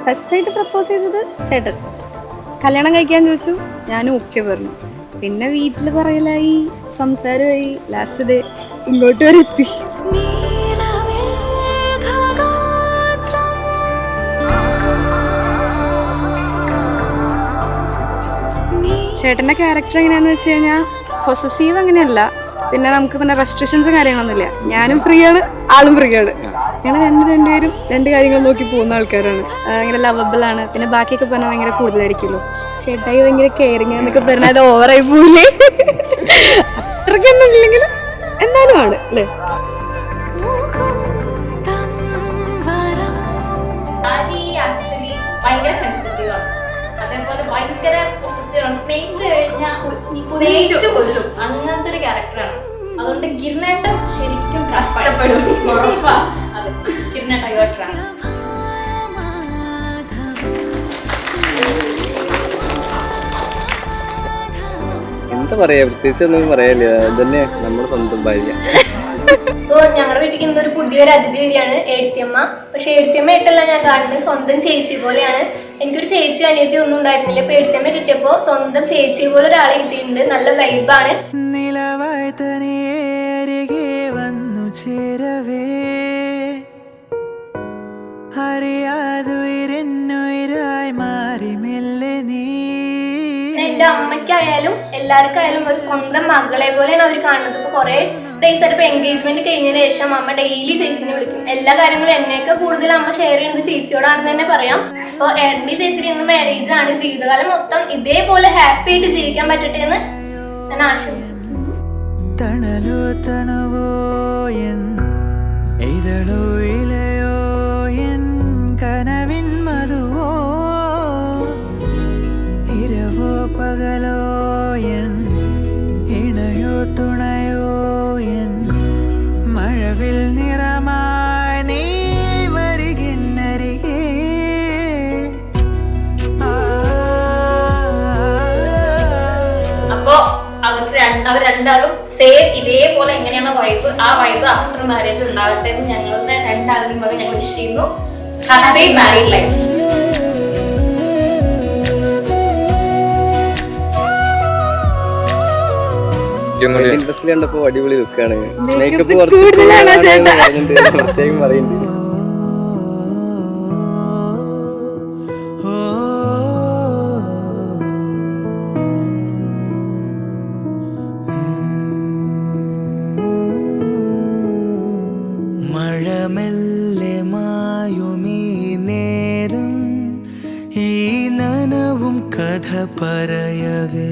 ഫസ്റ്റായിട്ട് പ്രപ്പോസ് ചെയ്തത് ചേട്ടൻ. കല്യാണം കഴിക്കാൻ ചോദിച്ചു, ഞാനും ഓക്കെ പറഞ്ഞു. പിന്നെ വീട്ടിൽ പറയലായി, സംസാരമായി, ലാസ്റ്റ് ഡേ ഇങ്ങോട്ട് വരെ എത്തി. ചേട്ടൻ്റെ ക്യാരക്ടർ എങ്ങനെയാണെന്ന് വെച്ച് കഴിഞ്ഞാൽ പൊസസീവ് അങ്ങനെയല്ല. പിന്നെ നമുക്ക് പിന്നെ റെസ്ട്രിക്ഷൻസും കാര്യങ്ങളൊന്നുമില്ല. ഞാനും ഫ്രീ ആണ്, ആളും ഫ്രീ ആണ്. ഞങ്ങൾ രണ്ടുപേരും രണ്ട് കാര്യങ്ങൾ നോക്കി പോകുന്ന ആൾക്കാരാണ്. ഭയങ്കര ലവബിൾ ആണ്. പിന്നെ ബാക്കിയൊക്കെ പറഞ്ഞാൽ ഭയങ്കര കൂടുതലായിരിക്കുമല്ലോ. ചേട്ടായി ഭയങ്കര കെയറിങ് എന്നൊക്കെ പറഞ്ഞാൽ അത് ഓവറായി പോവില്ലേ? അത്രയ്ക്കൊന്നും ഇല്ലെങ്കിലും എന്നാലും ആണ് അല്ലേ. ഭയങ്കര സെൻസിറ്റീവ് ആണ്, അതേപോലെ ഭയങ്കര പൊസസീവ് ആണ്. സ്നേഹിച്ചു കൊല്ലും, അങ്ങനത്തെ ഒരു ക്യാരക്ടറാണ്. അതുകൊണ്ട് കിരണേട്ടൻ ശരിക്കും കഷ്ടപ്പെടും. അതെ, കിരണേട്ടൻ ഡൈവേർട്ടറാണ്. എന്താ പറയാ, പ്രത്യേകിച്ച് ഒന്നും പറയാനില്ല. അതന്നെ നമ്മുടെ സ്വന്തം ഭാര്യ. ഇപ്പൊ ഞങ്ങളുടെ വീട്ടിൽ ഇന്നൊരു പുതിയൊരു അതിഥി വരികയാണ്, എഴുത്തിയമ്മ. പക്ഷെ എഴുത്തിയമ്മ ആയിട്ടല്ല ഞാൻ കാണുന്നത്, സ്വന്തം ചേച്ചി പോലെയാണ്. എനിക്കൊരു ചേച്ചി അനിയത്തി ഒന്നും ഉണ്ടായിരുന്നില്ല. ഇപ്പൊ എഴുത്തിയമ്മ കിട്ടിയപ്പോ സ്വന്തം ചേച്ചി പോലെ ഒരാളെ കിട്ടിയിട്ടുണ്ട്. നല്ല വൈബാണ്. നിലവായി തനിയേരികെ വന്നു ചേരവേ അറിയാതുയരെന്നുയരായി മാറി മെല്ലെ നീ. എന്റെ അമ്മയ്ക്കായാലും എല്ലാവർക്കായാലും ഒരു സ്വന്തം മകളെ പോലെയാണ് അവർ കാണുന്നത്. ഇപ്പൊ കുറെ ഡേയ്സ് ആയിട്ട് ഇപ്പൊ എൻഗേജ്മെന്റ് കഴിഞ്ഞതിന് ശേഷം അമ്മ ഡെയിലി ചേച്ചിനെ വിളിക്കും. എല്ലാ കാര്യങ്ങളും എന്നേക്കാൾ കൂടുതൽ അമ്മ ഷെയർ ചെയ്യുന്നത് ചേച്ചിയോടാണെന്ന് തന്നെ പറയാം. അപ്പൊ എന്റെ ചേച്ചിക്ക് ഇന്ന് മാരേജ് ആണ്. ജീവിതകാലം മൊത്തം ഇതേപോലെ ഹാപ്പി ആയിട്ട് ജീവിക്കാൻ പറ്റട്ടെ എന്ന് ഞാൻ ആശംസിക്കുന്നു. തണലോ തണവോ എൻ ഇതളോ ഇലയോ എൻ കനവിൻ മധുവോ ഇരവോ പകലോ എൻ ഇണയോ തുണയോ എൻ മഴവിൽ നിറമായി നീ വരികിന്നരികെ. അപ്പോ അവർ രണ്ടാളും സെയിം ഇതേപോലെ എങ്ങനെയാണ് വൈബ്, ആ വൈബ് ആഫ്റ്റർ മാരേജ് ഉണ്ടാവട്ടെ എന്ന് ഞങ്ങളുടെ രണ്ടാളുടെയും മകൻ ഞങ്ങൾ വിഷ് ചെയ്യുന്നു. Happy married life. ഇൻട്രസ്റ്റ് കണ്ടപ്പോ അടിപൊളി ലുക്കാണ്. മേക്കപ്പ് കുറച്ച് പ്രത്യേകം പറയുന്നുണ്ട്. മഴമെല്ലെ മായുമീ നേരം ഈ നനവും കഥ പറയവേ